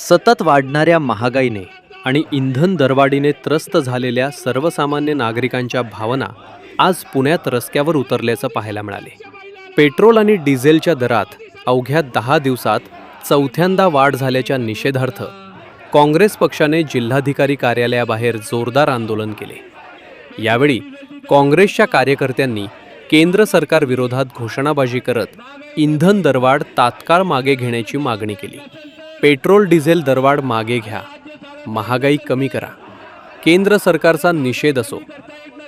सतत वाढणाऱ्या महागाईने आणि इंधन दरवाढीने त्रस्त झालेल्या सर्वसामान्य नागरिकांच्या भावना आज पुण्यात रस्त्यावर उतरल्याचं पाहायला मिळाले. पेट्रोल आणि डिझेलच्या दरात अवघ्या 10 दिवसात चौथ्यांदा वाढ झाल्याच्या निषेधार्थ काँग्रेस पक्षाने जिल्हाधिकारी कार्यालयाबाहेर जोरदार आंदोलन केले. यावेळी काँग्रेसच्या कार्यकर्त्यांनी केंद्र सरकार विरोधात घोषणाबाजी करत इंधन दरवाढ तात्काळ मागे घेण्याची मागणी केली. पेट्रोल डिझेल दरवाढ मागे घ्या, महागाई कमी करा, केंद्र सरकारचा निषेध असो,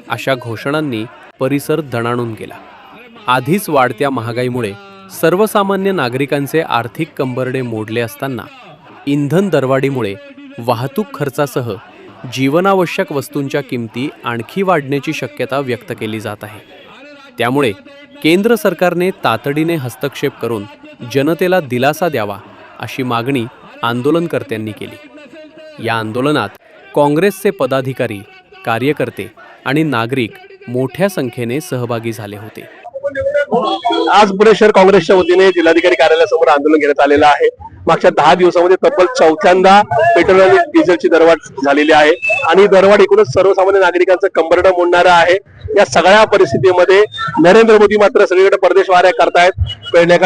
अशा घोषणांनी परिसर दणाणून गेला. आधीच वाढत्या महागाईमुळे सर्वसामान्य नागरिकांचे आर्थिक कंबरडे मोडले असताना इंधन दरवाढीमुळे वाहतूक खर्चासह जीवनावश्यक वस्तूंच्या किमती आणखी वाढण्याची शक्यता व्यक्त केली जात आहे. त्यामुळे केंद्र सरकारने तातडीने हस्तक्षेप करून जनतेला दिलासा द्यावा अशी मागणी आंदोलनकर्त्यांनी केली. या आंदोलनात काँग्रेसचे पदाधिकारी, कार्यकर्ते आणि नागरिक मोठ्या संख्येने सहभागी झाले होते. आज पुणे शहर काँग्रेसच्या वतीने जिल्हाधिकारी कार्यालयासमोर आंदोलन घेण्यात आलेलं आहे. मागच्या 10 दिवसामध्ये तब्बल चौथ्यांदा पेट्रोल आणि डिझेलची दरवाढ झालेली आहे आणि दरवाढ एकूणच सर्वसामान्य नागरिकांचं कंबरडं मोडणारं आहे. या सगळ्या परिस्थितीमध्ये नरेंद्र मोदी मात्र सगळीकडे परदेश वाऱ्या करतायत.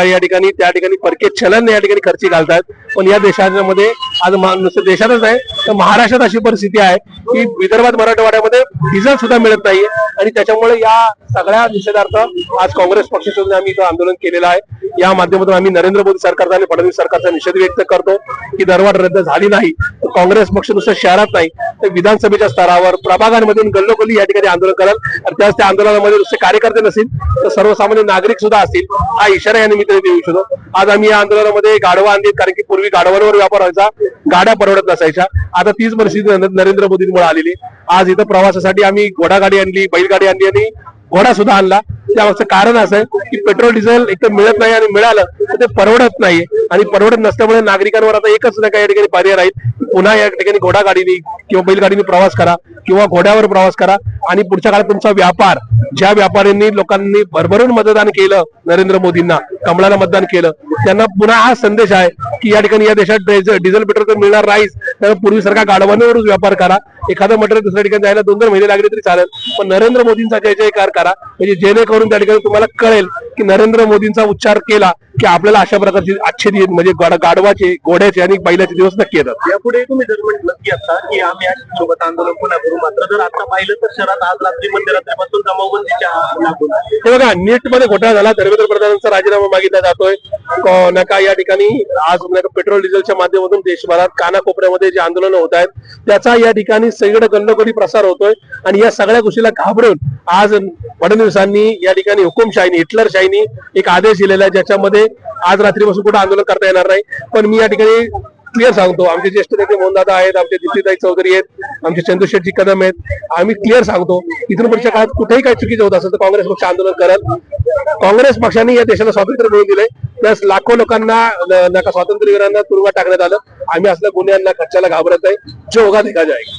या ठिकाणी त्या ठिकाणी परकीय चलन या ठिकाणी खर्ची घालतायत. पण या देशामध्ये आज नुसतं देशातच नाही तर महाराष्ट्रात अशी परिस्थिती आहे की विदर्भात, मराठवाड्यामध्ये डिझेल सुद्धा मिळत नाहीये आणि त्याच्यामुळे या सगळ्या निषेधार्थ आज काँग्रेस पक्षासोबत आम्ही इथं आंदोलन केलेलं आहे. या माध्यमातून आम्ही नरेंद्र मोदी सरकारचा आणि फडणवीस सरकारचा निषेध व्यक्त करतो की दरवाढ रद्द झाली नाही तर काँग्रेस पक्ष नुसतं शहरात नाही तर विधानसभेच्या स्तरावर, प्रभागांमधून गल्लोगल्ली या ठिकाणी आंदोलन करेल. आणि त्याच त्या आंदोलनामध्ये नुसते कार्यकर्ते नसतील तर सर्वसामान्य नागरिक सुद्धा असतील, हा इशारा या निमित्ताने देऊ इच्छितो. आज आम्ही या आंदोलनामध्ये गाढवा आणली, कारण की पूर्वी गाढवांवर व्यापार व्हायचा, गाड्या परवडत नसायच्या. आता तीच परिस्थिती नरेंद्र मोदींमुळे आलेली. आज इथं प्रवासासाठी आम्ही घोडागाडी आणली, बैलगाडी आणली आणि घोडा सुद्धा आणला. त्यामागचं कारण असं आहे की पेट्रोल डिझेल एक तर मिळत नाही आणि मिळालं तर ते परवडत नाही आणि परवडत नसल्यामुळे नागरिकांवर आता एकच सुद्धा काही ठिकाणी पर्याय राहील, पुन्हा या ठिकाणी घोडागाडीने किंवा बैलगाडीने प्रवास करा किंवा घोड्यावर प्रवास करा आणि पुढच्या काळात तुमचा व्यापार, ज्या व्यापाऱ्यांनी लोकांनी भरभरून मतदान केलं, नरेंद्र मोदींना कमळाला मतदान केलं, त्यांना पुन्हा हा संदेश आहे की या ठिकाणी या देशात डिझेल पेट्रोल तर मिळणार नाहीच, तर पूर्वीसारखा गाडवांवरच व्यापार करा. एखादं मटेरियल दुसऱ्या ठिकाणी जायला 2-2 महिने लागले तरी चालेल, पण नरेंद्र मोदींचा जय जयकार करा, म्हणजे जेणेकरून त्या ठिकाणी तुम्हाला कळेल की नरेंद्र मोदींचा उच्चार केला की आपल्याला अशा प्रकारची अच्छे दिवस म्हणजे गाढवाचे, घोड्याचे आणि बैलाचे दिवस नक्की येतात. यापुढे तुम्ही जर म्हटलं की आता की आम्ही सोबत आंदोलन पुन्हा करू, मात्र जर आता पाहिलं तर शहरात आज रात्री मध्यरात्रीपासून जमावबंदीच्या लागून हे बघा, नीट मध्ये घोटाळा झाला, धर्मेंद्र प्रधानांचा राजीनामा मागितला जातोय. नका या ठिकाणी आज पेट्रोल डिझेलच्या माध्यमातून देशभरात कानाकोपऱ्यामध्ये जे आंदोलन होत आहेत त्याचा या ठिकाणी सगळीकडे गल्लोगल्ली प्रसार होतोय आणि या सगळ्या गोष्टीला घाबरून आज फडणवीसांनी या ठिकाणी हुकुमशाहीने, हिटलरशाहीने एक आदेश दिलेला आहे ज्याच्यामध्ये आज रात्रीपासून कुठे आंदोलन करता येणार नाही. पण मी या ठिकाणी क्लिअर सांगतो, आमचे ज्येष्ठ नेते मोहनदादा आहेत, आमचे दीप्तीताई चौधरी आहेत, आमचे चंद्रशेठजी कदम आहेत, आम्ही क्लिअर सांगतो इथून पुढच्या काळात कुठेही काही चुकीचं होत असेल तर काँग्रेस पक्ष आंदोलन करेल. काँग्रेस पक्षाने या देशाला स्वातंत्र्य मिळवून दिलंय, प्लस लाखो लोकांना स्वातंत्र्यवीरांना तुरुंगात टाकण्यात आलं. आम्ही असल्या गुन्ह्यांना, खर्चाला घाबरत आहे. जो होगा देखा जाएगा.